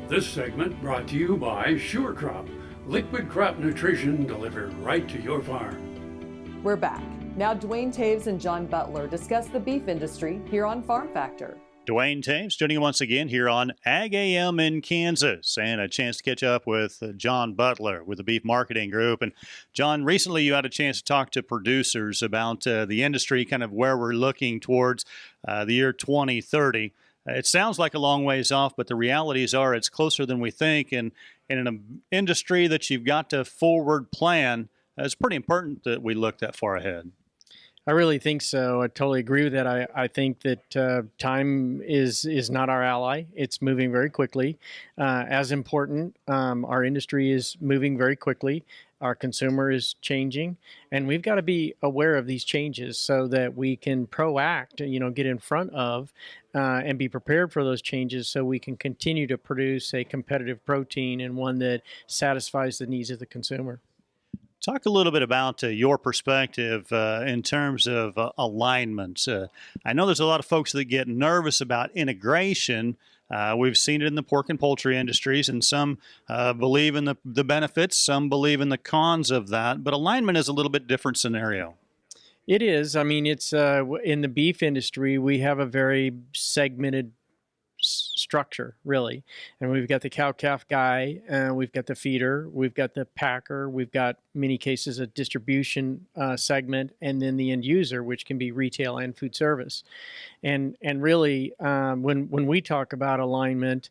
This segment brought to you by Sure Crop, liquid crop nutrition delivered right to your farm. We're back. Now Duane Toews and John Butler discuss the beef industry here on Farm Factor. Duane Toews joining you once again here on Ag AM in Kansas, and a chance to catch up with John Butler with the Beef Marketing Group. And John, recently you had a chance to talk to producers about the industry, kind of where we're looking towards the year 2030. It sounds like a long ways off, but the realities are it's closer than we think. And in an industry that you've got to forward plan, it's pretty important that we look that far ahead. I really think so. I totally agree with that. I think that time is not our ally. It's moving very quickly. As important, our industry is moving very quickly. Our consumer is changing, and we've got to be aware of these changes so that we can proact, get in front of and be prepared for those changes so we can continue to produce a competitive protein and one that satisfies the needs of the consumer. Talk a little bit about your perspective in terms of alignment. I know there's a lot of folks that get nervous about integration. We've seen it in the pork and poultry industries, and some believe in the benefits, some believe in the cons of that. But alignment is a little bit different scenario. It is. I mean, it's in the beef industry, we have a very segmented structure, really. And we've got the cow-calf guy, we've got the feeder, we've got the packer, we've got many cases a distribution segment, and then the end user, which can be retail and food service. And really, when we talk about alignment,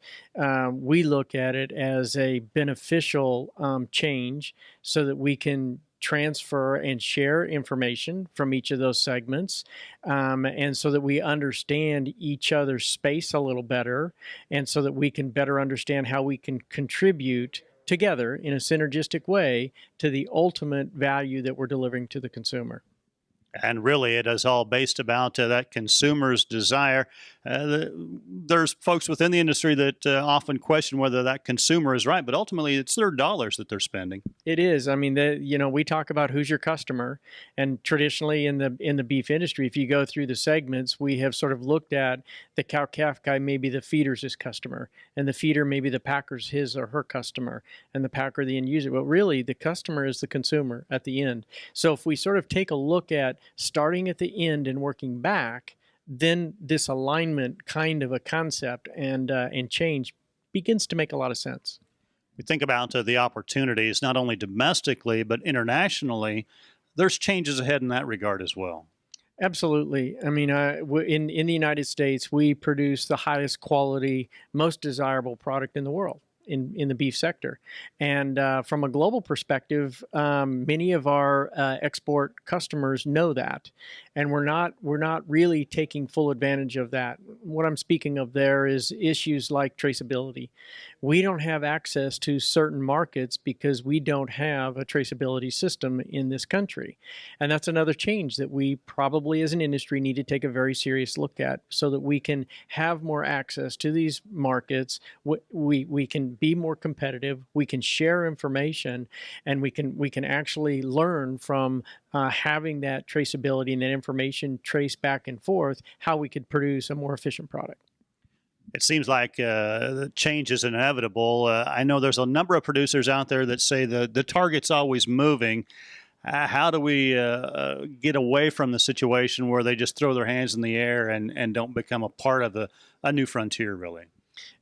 we look at it as a beneficial change so that we can transfer and share information from each of those segments, and so that we understand each other's space a little better, and so that we can better understand how we can contribute together in a synergistic way to the ultimate value that we're delivering to the consumer. And really, it is all based about that consumer's desire. There's folks within the industry that often question whether that consumer is right, but ultimately it's their dollars that they're spending. It is. I mean, we talk about who's your customer, and traditionally in the beef industry, if you go through the segments, we have sort of looked at the cow-calf guy, maybe the feeder's his customer, and the feeder maybe the packer's his or her customer, and the packer the end user. But really, the customer is the consumer at the end. So if we sort of take a look at starting at the end and working back, then this alignment kind of a concept and change begins to make a lot of sense. We think about the opportunities, not only domestically, but internationally. There's changes ahead in that regard as well. Absolutely. I mean, in the United States, we produce the highest quality, most desirable product in the world. In the beef sector. And from a global perspective, many of our export customers know that, and we're not really taking full advantage of that. What I'm speaking of there is issues like traceability. We don't have access to certain markets because we don't have a traceability system in this country. And that's another change that we probably as an industry need to take a very serious look at so that we can have more access to these markets. We can be more competitive, we can share information, and we can actually learn from having that traceability and that information traced back and forth, how we could produce a more efficient product. It seems like the change is inevitable. I know there's a number of producers out there that say the target's always moving. How do we get away from the situation where they just throw their hands in the air and don't become a part of a new frontier, really?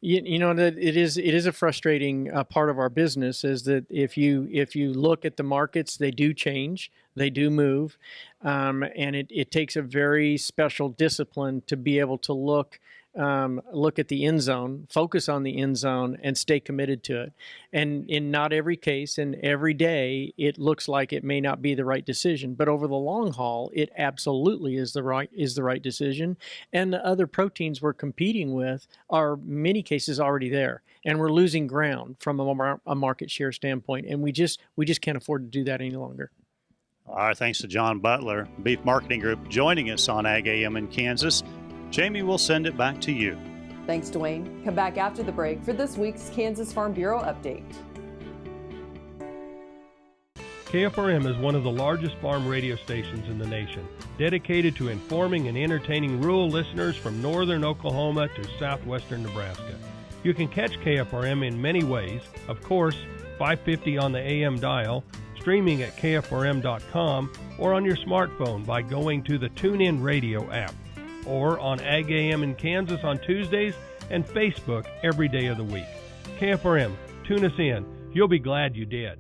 That it is a frustrating part of our business is that if you look at the markets, they do change, they do move, and it takes a very special discipline to be able to look at the end zone, focus on the end zone, and stay committed to it. And in not every case and every day, it looks like it may not be the right decision, but over the long haul, it absolutely is the right decision. And the other proteins we're competing with are in many cases already there, and we're losing ground from a market share standpoint, and we just can't afford to do that any longer. All right, thanks to John Butler, Beef Marketing Group, joining us on Ag AM in Kansas. Jamie, we'll send it back to you. Thanks, Duane. Come back after the break for this week's Kansas Farm Bureau update. KFRM is one of the largest farm radio stations in the nation, dedicated to informing and entertaining rural listeners from northern Oklahoma to southwestern Nebraska. You can catch KFRM in many ways. Of course, 550 on the AM dial, streaming at KFRM.com, or on your smartphone by going to the TuneIn Radio app, or on Ag AM in Kansas on Tuesdays and Facebook every day of the week. KFRM, tune us in. You'll be glad you did.